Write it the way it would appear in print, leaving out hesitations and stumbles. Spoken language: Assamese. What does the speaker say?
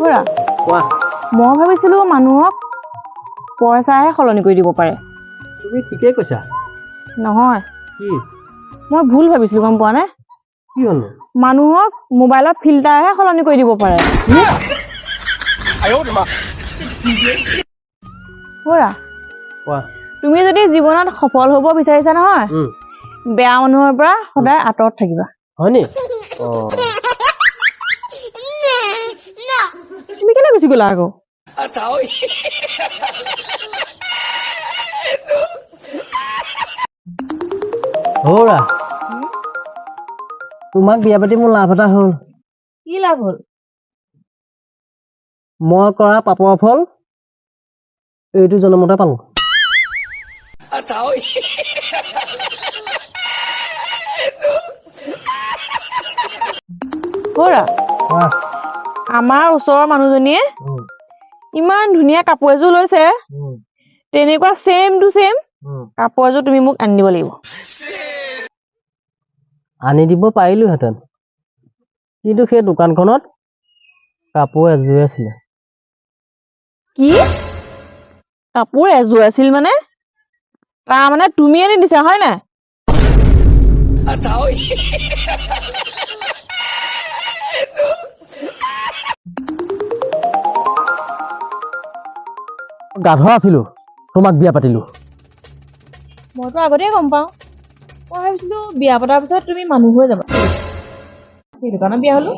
খুৰা কোৱা মই ভাবিছিলো মানুহক পইচাহে সলনি কৰি দিব পাৰে তুমি ঠিকেই কৈছা নহয় কি মই ভুল ভাবিছিলো গম পোৱা নে কি হ'ল মানুহক মোবাইলত ফিল্টাৰহে সলনি কৰি দিব পাৰে খুৰা কোৱা তুমি যদি জীৱনত সফল হ'ব বিচাৰিছা নহয় বেয়া মানুহৰ পৰা সদায় আঁতৰত থাকিবা হয়নি তুমি কেলে গুচি গ'লা আকৌ হৌৰা তোমাক বিয়া পাতি মোৰ লাভ এটা হ'ল কি লাভ হ'ল মই কৰা পাপৰ ফল এইটো জনমতে পালো খুৰা আমাৰ ওচৰৰ মানুহজনীয়ে ইমান ধুনীয়া কাপোৰ এযোৰ লৈছে তেনেকুৱা চেম টু চেম কাপোৰ এযোৰ তুমি মোক আনি দিব লাগিব আনি দিব পাৰিলোহেঁতেন কিন্তু সেই দোকানখনত কাপোৰ এযোৰে আছিলে কি কাপোৰ এযোৰ আছিল মানে তাৰমানে তুমি আনি দিছা হয় নাই গাধ আছিলো তোমাক বিয়া পাতিলো মইতো আগতেই গম পাওঁ মই ভাবিছিলো বিয়া পতাৰ পিছত তুমি মানুহ হৈ যাবা সেইটো কাৰণে বিয়া হলো